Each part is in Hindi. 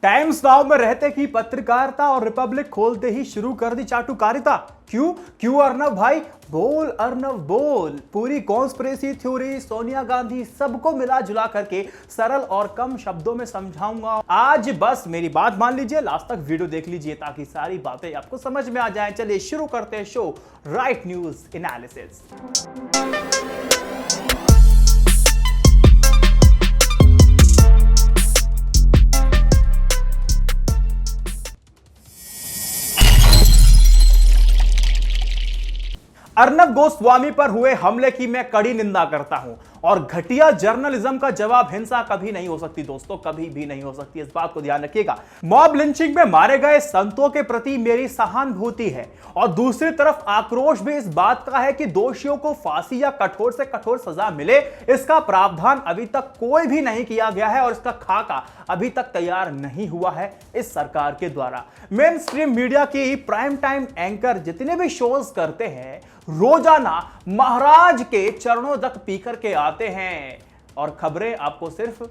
टाइम्स नाउ में रहते ही पत्रकारिता और रिपब्लिक खोलते ही शुरू कर दी चाटुकारिता। क्यों क्यों अर्नब भाई, बोल अर्नब बोल। पूरी कॉन्स्पिरेसी थ्योरी, सोनिया गांधी, सबको मिला जुला करके सरल और कम शब्दों में समझाऊंगा आज। बस मेरी बात मान लीजिए, लास्ट तक वीडियो देख लीजिए ताकि सारी बातें आपको समझ में आ जाएं। चलिए शुरू करते हैं show right news analysis. Arnab Goswami पर हुए हमले की मैं कड़ी निंदा करता हूं और घटिया जर्नलिज्म का जवाब हिंसा कभी नहीं हो सकती दोस्तों, कभी भी नहीं हो सकती, इस बात को ध्यान रखिएगा। मॉब लिंचिंग में मारे गए संतों के प्रति मेरी सहानुभूति है और दूसरी तरफ आक्रोश भी इस बात का है कि दोषियों को फांसी या कठोर से कठोर सजा मिले। इसका प्रावधान अभी तक कोई भी नहीं किया गया है और इसका खाका अभी तक तैयार नहीं हुआ है इस सरकार के द्वारा। मेन स्ट्रीम मीडिया की प्राइम टाइम एंकर जितने भी शोज करते हैं रोजाना महाराज के चरणों तक पीकर के आते हैं और खबरें आपको सिर्फ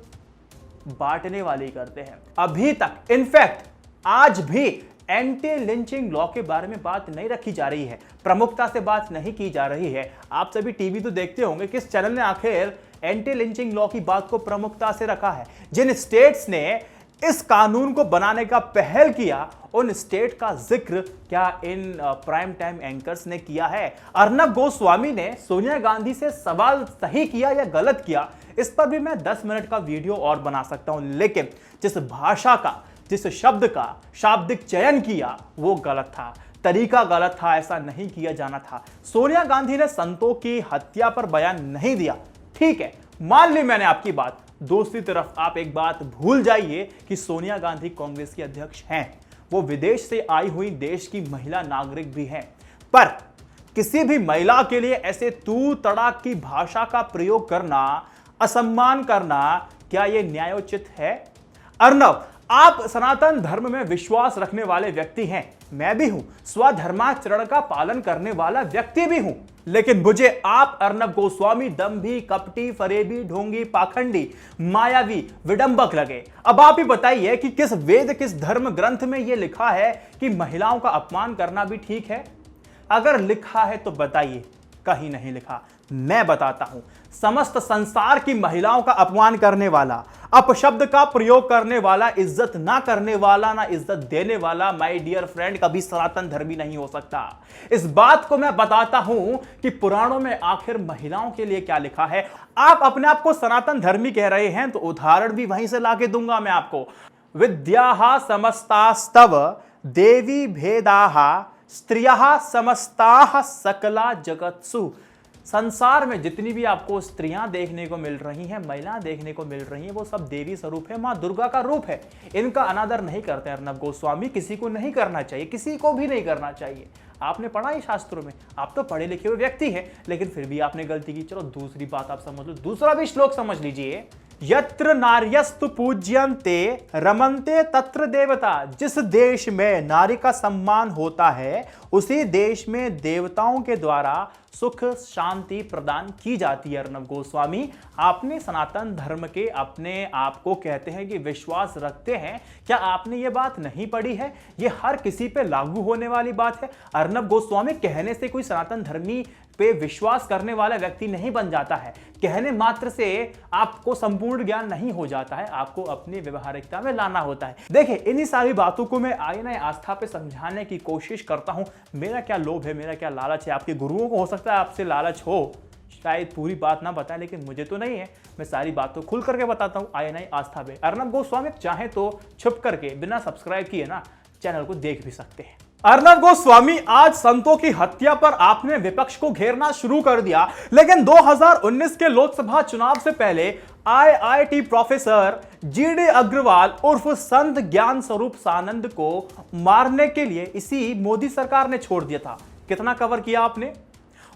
बांटने वाली करते हैं। अभी तक इनफैक्ट आज भी एंटी लिंचिंग लॉ के बारे में बात नहीं रखी जा रही है, प्रमुखता से बात नहीं की जा रही है। आप सभी टीवी तो देखते होंगे, किस चैनल ने आखिर एंटी लिंचिंग लॉ की बात को प्रमुखता से रखा है? जिन स्टेट्स ने इस कानून को बनाने का पहल किया उन स्टेट का जिक्र क्या इन प्राइम टाइम एंकर्स ने किया है? अर्नब गोस्वामी ने सोनिया गांधी से सवाल सही किया या गलत किया, इस पर भी मैं 10 मिनट का वीडियो और बना सकता हूं, लेकिन जिस भाषा का, जिस शब्द का शाब्दिक चयन किया वो गलत था, तरीका गलत था, ऐसा नहीं किया जाना था। सोनिया गांधी ने संतों की हत्या पर बयान नहीं दिया, ठीक है, मान ली मैंने आपकी बात। दूसरी तरफ आप एक बात भूल जाइए कि सोनिया गांधी कांग्रेस की अध्यक्ष हैं, वो विदेश से आई हुई देश की महिला नागरिक भी हैं, पर किसी भी महिला के लिए ऐसे तू तड़ाक की भाषा का प्रयोग करना, असम्मान करना, क्या यह न्यायोचित है? अर्नब, आप सनातन धर्म में विश्वास रखने वाले व्यक्ति हैं, मैं भी हूं, स्वधर्माचरण का पालन करने वाला व्यक्ति भी हूं, लेकिन मुझे आप अर्नब गोस्वामी दंभी, कपटी, फरेबी, ढोंगी, पाखंडी, मायावी, विडंबक लगे। अब आप ही बताइए कि किस वेद, किस धर्म ग्रंथ में यह लिखा है कि महिलाओं का अपमान करना भी ठीक है? अगर लिखा है तो बताइए। कहीं नहीं लिखा, मैं बताता हूं। समस्त संसार की महिलाओं का अपमान करने वाला, अपशब्द का प्रयोग करने वाला, इज्जत ना करने वाला, ना इज्जत देने वाला, माय डियर फ्रेंड, कभी सनातन धर्मी नहीं हो सकता। इस बात को मैं बताता हूं कि पुराणों में आखिर महिलाओं के लिए क्या लिखा है। आप अपने आप को सनातन धर्मी कह रहे हैं तो उदाहरण भी वहीं से लाके दूंगा मैं आपको। विद्याः समस्तास्तव देवी भेदाः स्त्रियः समस्ताः सकला जगत्सु। संसार में जितनी भी आपको स्त्रियां देखने को मिल रही हैं, महिलाएं देखने को मिल रही हैं, वो सब देवी स्वरूप है, मां दुर्गा का रूप है। इनका अनादर नहीं करते अर्नब गोस्वामी, किसी को नहीं करना चाहिए, किसी को भी नहीं करना चाहिए। आपने पढ़ा है शास्त्रों में, आप तो पढ़े लिखे हुए व्यक्ति हैं, लेकिन फिर भी आपने गलती की। चलो दूसरी बात आप समझ लो, दूसरा भी श्लोक समझ लीजिए। यत्र नार्यस्तु पूज्यन्ते रमन्ते तत्र देवता। जिस देश में नारी का सम्मान होता है उसी देश में देवताओं के द्वारा सुख शांति प्रदान की जाती है। अर्नब गोस्वामी, आपने सनातन धर्म के अपने आप को कहते हैं कि विश्वास रखते हैं, क्या आपने ये बात नहीं पढ़ी है? ये हर किसी पे लागू होने वाली बात है। अर्नब गोस्वामी, कहने से कोई सनातन धर्मी पे विश्वास करने वाला व्यक्ति नहीं बन जाता है, कहने मात्र से आपको संपूर्ण ज्ञान नहीं हो जाता है, आपको अपनी व्यवहारिकता में लाना होता है। देखिए, इन्हीं सारी बातों को मैं आईना आस्था पे समझाने की कोशिश करता हूं। मेरा क्या लोभ है, मेरा क्या लालच है? आपके गुरुओं को हो सकता है आपसे लालच हो, शायद पूरी बात ना बताएं, लेकिन मुझे तो नहीं है। मैं सारी बातों खुल करके बताता हूं आईना आस्था पे। अर्नब गोस्वामी चाहे तो छुप करके बिना सब्सक्राइब किए ना चैनल को देख भी सकते हैं। अर्नब गोस्वामी, आज संतों की हत्या पर आपने विपक्ष को घेरना शुरू कर दिया, लेकिन 2019 के लोकसभा चुनाव से पहले आईआईटी प्रोफेसर जीडी अग्रवाल उर्फ संत ज्ञान स्वरूप सानंद को मारने के लिए इसी मोदी सरकार ने छोड़ दिया था। कितना कवर किया आपने?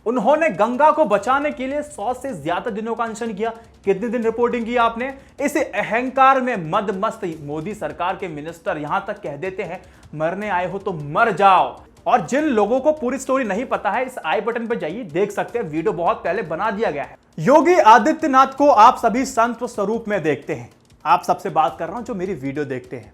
उन्होंने गंगा को बचाने के लिए 100 से ज्यादा दिनों का अनशन किया। कितने दिन रिपोर्टिंग की आपने? इस अहंकार में मदमस्त मोदी सरकार के मिनिस्टर यहां तक कह देते हैं, मरने आए हो तो मर जाओ। और जिन लोगों को पूरी स्टोरी नहीं पता है, इस आई बटन पर जाइए, देख सकते हैं, वीडियो बहुत पहले बना दिया गया है। योगी आदित्यनाथ को आप सभी संत स्वरूप में देखते हैं। आप सबसे बात कर रहा हूं जो मेरी वीडियो देखते हैं।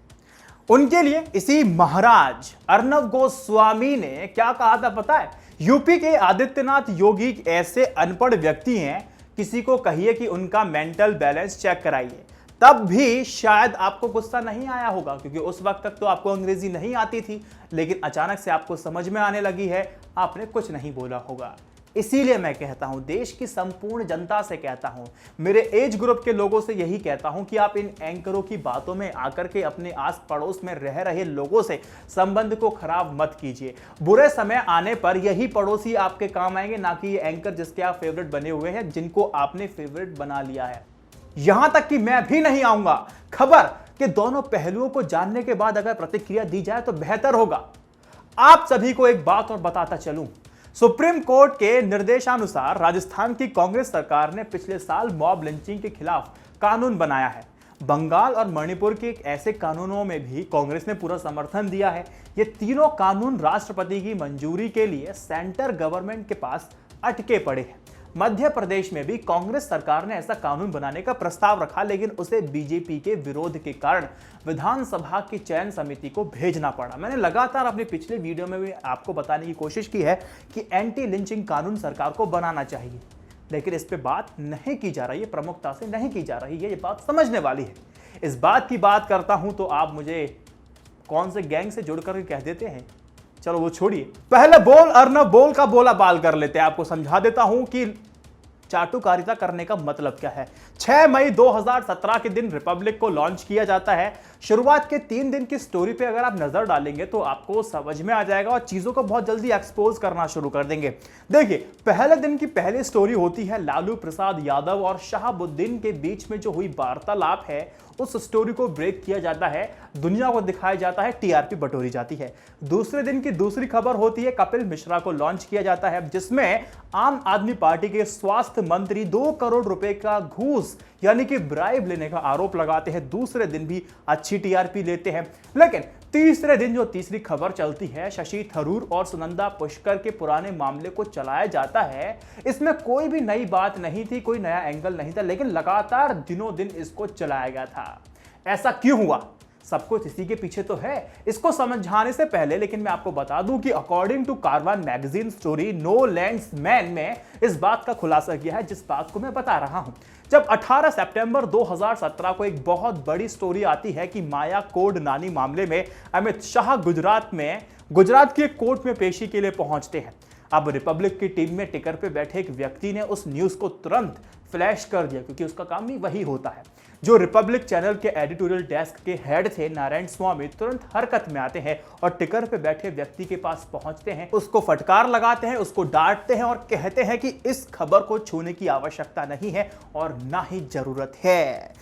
उनके लिए इसी महाराज अर्नब गोस्वामी ने क्या कहा था पता है? यूपी के आदित्यनाथ योगी ऐसे अनपढ़ व्यक्ति हैं, किसी को कहिए कि उनका मेंटल बैलेंस चेक कराइए, तब भी शायद आपको गुस्सा नहीं आया होगा, क्योंकि उस वक्त तक तो आपको अंग्रेजी नहीं आती थी, लेकिन अचानक से आपको समझ में आने लगी है, आपने कुछ नहीं बोला होगा। इसीलिए मैं कहता हूं, देश की संपूर्ण जनता से कहता हूं, मेरे एज ग्रुप के लोगों से यही कहता हूं कि आप इन एंकरों की बातों में आकर के अपने आस पड़ोस में रह रहे लोगों से संबंध को खराब मत कीजिए। बुरे समय आने पर यही पड़ोसी आपके काम आएंगे, ना कि ये एंकर जिसके आप फेवरेट बने हुए हैं, जिनको आपने फेवरेट बना लिया है। यहां तक कि मैं भी नहीं आऊंगा। खबर के दोनों पहलुओं को जानने के बाद अगर प्रतिक्रिया दी जाए तो बेहतर होगा। आप सभी को एक बात और बताता चलूं, सुप्रीम कोर्ट के निर्देशानुसार राजस्थान की कांग्रेस सरकार ने पिछले साल मॉब लिंचिंग के खिलाफ कानून बनाया है। बंगाल और मणिपुर के ऐसे कानूनों में भी कांग्रेस ने पूरा समर्थन दिया है। ये तीनों कानून राष्ट्रपति की मंजूरी के लिए सेंटर गवर्नमेंट के पास अटके पड़े हैं। मध्य प्रदेश में भी कांग्रेस सरकार ने ऐसा कानून बनाने का प्रस्ताव रखा, लेकिन उसे बीजेपी के विरोध के कारण विधानसभा की चयन समिति को भेजना पड़ा। मैंने लगातार अपने पिछले वीडियो में भी आपको बताने की कोशिश की है कि एंटी लिंचिंग कानून सरकार को बनाना चाहिए, लेकिन इस पे बात नहीं की जा रही है, प्रमुखता से नहीं की जा रही है। ये बात समझने वाली है। इस बात की बात करता हूं तो आप मुझे कौन से गैंग से जुड़ कर कह देते हैं, चलो वो छोड़िए। पहले बोल अर्नब बोल का बोला बाल कर लेते हैं। आपको समझा देता हूं कि चाटुकारिता करने का मतलब क्या है। 6 मई 2017 के दिन रिपब्लिक को लॉन्च किया जाता है। शुरुआत के 3 दिन की स्टोरी पे अगर आप नजर डालेंगे तो आपको समझ में आ जाएगा और चीजों को बहुत जल्दी एक्सपोज करना शुरू कर देंगे। देखिए, पहले दिन की पहली स्टोरी होती है लालू प्रसाद यादव और शहाबुद्दीन के बीच में जो हुई वार्तालाप है, उस स्टोरी को ब्रेक किया जाता है, दुनिया को दिखाया जाता है, टीआरपी बटोरी जाती है। दूसरे दिन की दूसरी खबर होती है कपिल मिश्रा को लॉन्च किया जाता है, जिसमें आम आदमी पार्टी के स्वास्थ्य मंत्री 2 करोड़ रुपए का घूस यानी कि ब्राइब लेने का आरोप लगाते हैं। दूसरे दिन भी अच्छी टीआरपी लेते हैं, लेकिन तीसरे दिन जो तीसरी खबर चलती है, शशि थरूर और सुनंदा पुष्कर के पुराने मामले को चलाया जाता है। इसमें कोई भी नई बात नहीं थी, कोई नया एंगल नहीं था, लेकिन लगातार दिनों दिन इसको चलाया गया था। ऐसा क्यों हुआ? सब कुछ इसी के पीछे तो है। इसको समझाने से पहले लेकिन मैं आपको बता दूं कि according to Caravan magazine story no land's man में इस बात का खुलासा किया है जिस बात को मैं बता रहा हूं। जब 18 सितंबर 2017 को एक बहुत बड़ी स्टोरी आती है कि माया कोड नानी मामले में अमित शाह गुजरात की एक कोर्ट में पेशी के लिए पहुंचते हैं। अब रिपब्लिक की टीम में टिकर पे बैठे एक व्यक्ति ने उस न्यूज को तुरंत फ्लैश कर दिया, क्योंकि उसका काम भी वही होता है। जो रिपब्लिक चैनल के एडिटोरियल डेस्क के हेड थे नारायण स्वामी तुरंत हरकत में आते हैं और टिकर पे बैठे व्यक्ति के पास पहुंचते हैं, उसको फटकार लगाते हैं, उसको डांटते हैं और कहते हैं कि इस खबर को छूने की आवश्यकता नहीं है और ना ही जरूरत है।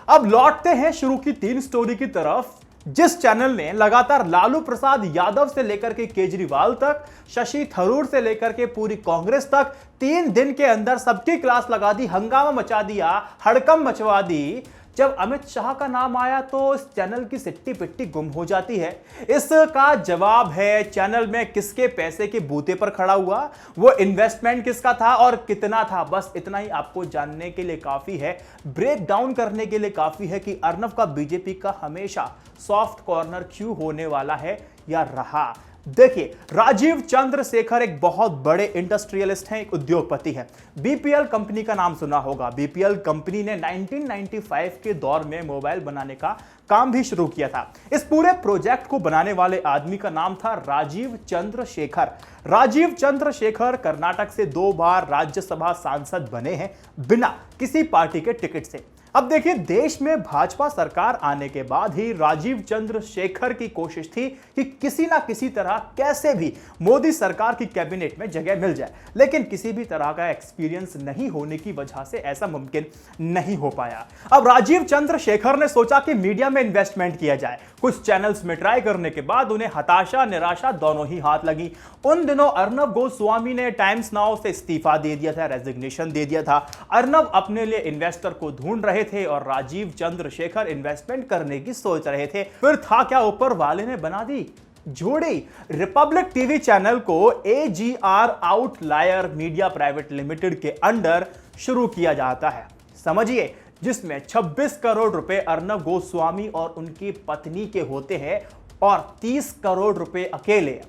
अब लौटते हैं शुरू की 3 स्टोरी की तरफ, जिस चैनल ने लगातार लालू प्रसाद यादव से लेकर के केजरीवाल तक, शशि थरूर से लेकर के पूरी कांग्रेस तक 3 दिन के अंदर सबकी क्लास लगा दी, हंगामा मचा दिया, हड़कंप मचवा दी। जब अमित शाह का नाम आया तो इस चैनल की सिट्टी पिट्टी गुम हो जाती है। इसका जवाब है चैनल में किसके पैसे के बूते पर खड़ा हुआ, वो इन्वेस्टमेंट किसका था और कितना था। बस इतना ही आपको जानने के लिए काफी है, ब्रेक डाउन करने के लिए काफी है कि अर्नब का बीजेपी का हमेशा सॉफ्ट कॉर्नर क्यों होने वाला है या रहा। देखिए, राजीव चंद्रशेखर एक बहुत बड़े इंडस्ट्रियलिस्ट हैं, एक उद्योगपति हैं। बीपीएल कंपनी का नाम सुना होगा। बीपीएल कंपनी ने 1995 के दौर में मोबाइल बनाने का काम भी शुरू किया था। इस पूरे प्रोजेक्ट को बनाने वाले आदमी का नाम था राजीव चंद्रशेखर। राजीव चंद्रशेखर कर्नाटक से 2 बार राज्यसभा सांसद बने हैं बिना किसी पार्टी के टिकट से। अब देखिए, देश में भाजपा सरकार आने के बाद ही राजीव चंद्रशेखर की कोशिश थी कि किसी ना किसी तरह कैसे भी मोदी सरकार की कैबिनेट में जगह मिल जाए, लेकिन किसी भी तरह का एक्सपीरियंस नहीं होने की वजह से ऐसा मुमकिन नहीं हो पाया। अब राजीव चंद्रशेखर ने सोचा कि मीडिया में इन्वेस्टमेंट किया जाए। कुछ चैनल्स में ट्राई करने के बाद उन्हें हताशा निराशा दोनों ही हाथ लगी। उन दिनों अर्नब गोस्वामी ने टाइम्स नाउ से इस्तीफा दे दिया था, रेजिग्नेशन दे दिया था। अर्नब अपने लिए इन्वेस्टर को ढूंढ रहे थे और राजीव चंद्रशेखर इन्वेस्टमेंट करने की सोच रहे थे। फिर था क्या, ऊपर वाले ने बना दी जोड़ी। रिपब्लिक टीवी चैनल को AGR outlier media private limited के अंडर शुरू किया जाता है। समझिए, जिसमें 26 करोड़ रुपए अर्नब गोस्वामी और उनकी पत्नी के होते हैं और 30 करोड़ रुपए अकेले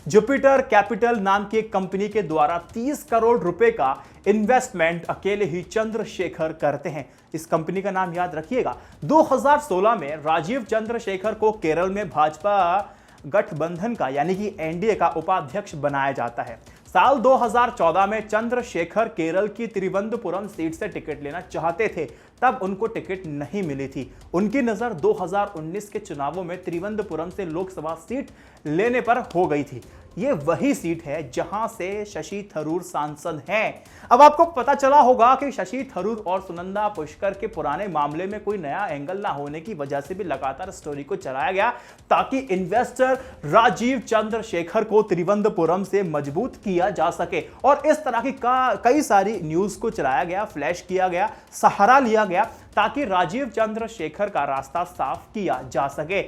जुपिटर कैपिटल नाम की एक कंपनी के द्वारा 30 करोड़ रुपए का इन्वेस्टमेंट अकेले ही चंद्रशेखर करते हैं। इस कंपनी का नाम याद रखिएगा। 2016 में राजीव चंद्रशेखर को केरल में भाजपा गठबंधन का यानी कि एनडीए का उपाध्यक्ष बनाया जाता है। साल 2014 में चंद्रशेखर केरल की तिरुवनंतपुरम सीट से टिकट लेना चाहते थे, तब उनको टिकट नहीं मिली थी। उनकी नजर 2019 के चुनावों में तिरुवनंतपुरम से लोकसभा सीट लेने पर हो गई थी। ये वही सीट है जहां से शशि थरूर सांसद हैं। अब आपको पता चला होगा कि शशि थरूर और सुनंदा पुष्कर के पुराने मामले में कोई नया एंगल ना होने की वजह से भी लगातार स्टोरी को चलाया गया ताकि इन्वेस्टर राजीव चंद्रशेखर को तिरुवनंतपुरम से मजबूत किया जा सके। और इस तरह की कई सारी न्यूज को चलाया गया, फ्लैश किया गया, सहारा लिया गया ताकि राजीव चंद्रशेखर का रास्ता साफ किया जा सके।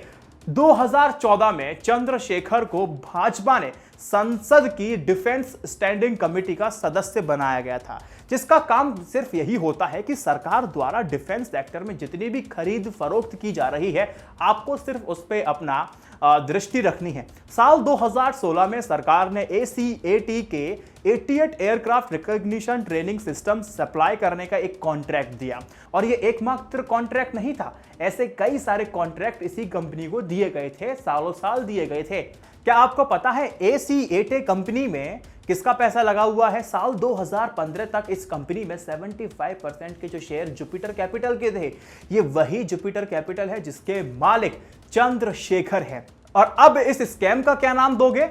2014 में चंद्रशेखर को भाजपा ने संसद की डिफेंस स्टैंडिंग कमेटी का सदस्य बनाया गया था, जिसका काम सिर्फ यही होता है कि सरकार द्वारा डिफेंस सेक्टर में जितनी भी खरीद फरोख्त की जा रही है, आपको सिर्फ उस पर अपना दृष्टि रखनी है। साल 2016 में सरकार ने ACAT के 88 aircraft recognition training system supply करने का एक कॉन्ट्रैक्ट दिया और ये एकमात्र कॉन्ट्रैक्ट नहीं था, ऐसे कई सारे कॉन्ट्रैक्ट इसी कंपनी को दिए गए थे, सालों साल दिए गए थे। क्या आपको पता है ACAT कंपनी में किसका पैसा लगा हुआ है? साल 2015 तक इस कंपनी में 75% के जो शेयर जुपिटर कैपिटल के थे, ये वही जुपिटर कैपिटल है जिसके मालिक चंद्रशेखर है। और अब इस स्कैम का क्या नाम दोगे?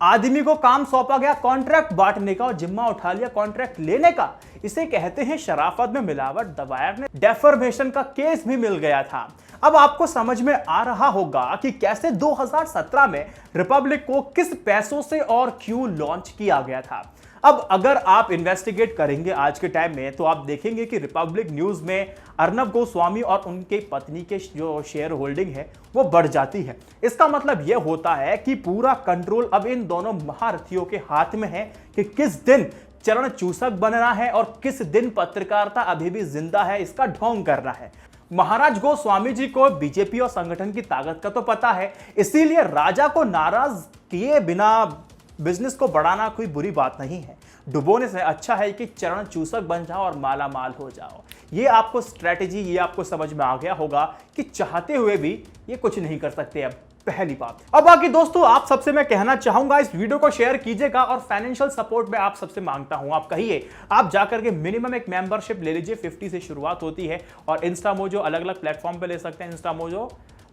आदमी को काम सौंपा गया कॉन्ट्रैक्ट बांटने का और जिम्मा उठा लिया कॉन्ट्रैक्ट लेने का। इसे कहते हैं शराफत में मिलावट। दवायर ने डेफर्मेशन का केस भी मिल गया था। अब आपको समझ में आ रहा होगा कि कैसे 2017 में रिपब्लिक को किस पैसों से और क्यों लॉन्च किया गया था। अब अगर आप इन्वेस्टिगेट करेंगे आज के टाइम में तो आप देखेंगे कि रिपब्लिक न्यूज में अर्नब गोस्वामी और उनके पत्नी के जो शेयर होल्डिंग है वो बढ़ जाती है। इसका मतलब यह होता है कि पूरा कंट्रोल अब इन दोनों महारथियों के हाथ में है कि किस दिन चरण चूसक बनना है और किस दिन पत्रकारिता अभी भी जिंदा है, इसका ढोंग करना है। महाराज गोस्वामी जी को बीजेपी और संगठन की ताकत का तो पता है, इसीलिए राजा को नाराज किए बिना बिजनेस को बढ़ाना कोई बुरी बात नहीं है। डुबोने से अच्छा है कि चरण चूसक बन जाओ और माला माल हो जाओ। ये आपको स्ट्रेटेजी, ये आपको समझ में आ गया होगा कि चाहते हुए भी ये कुछ नहीं कर सकते। अब पहली बात। अब बाकी दोस्तों, आप सबसे मैं कहना चाहूंगा इस वीडियो को शेयर कीजिएगा और फाइनेंशियल सपोर्ट में आप सबसे मांगता हूं, आप कहिए, आप जाकर के मिनिमम एक मेंबरशिप ले लीजिए। 50 से शुरुआत होती है और इंस्टामोजो अलग अलग प्लेटफॉर्म पे ले सकते हैं, इंस्टामोजो,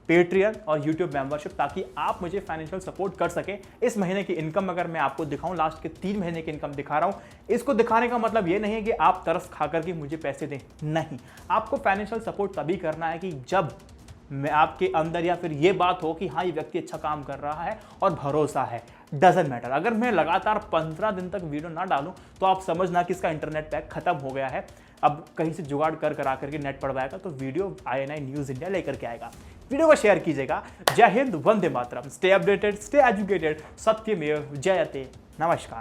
पेट्रियन और यूट्यूब मेंबरशिप, ताकि आप मुझे फाइनेंशियल सपोर्ट कर सके। इस महीने की इनकम अगर मैं आपको दिखाऊं, लास्ट के 3 महीने की इनकम दिखा रहा हूं। इसको दिखाने का मतलब ये नहीं है कि आप तरस खा करके मुझे पैसे दें, नहीं। आपको फाइनेंशियल सपोर्ट तभी करना है कि जब मैं आपके अंदर या फिर ये बात हो कि हाँ ये व्यक्ति अच्छा काम कर रहा है और भरोसा है। डजंट मैटर, अगर मैं लगातार 15 दिन तक वीडियो ना डालूं तो आप समझना कि इसका इंटरनेट पैक खत्म हो गया है, अब कहीं से जुगाड़ कर करा करके नेट पड़वाएगा तो वीडियो INI न्यूज़ इंडिया लेकर के आएगा। वीडियो को शेयर कीजिएगा। जय Hind, Vande Mataram. Stay updated, stay educated, सत्यमेव जयते। नमस्कार।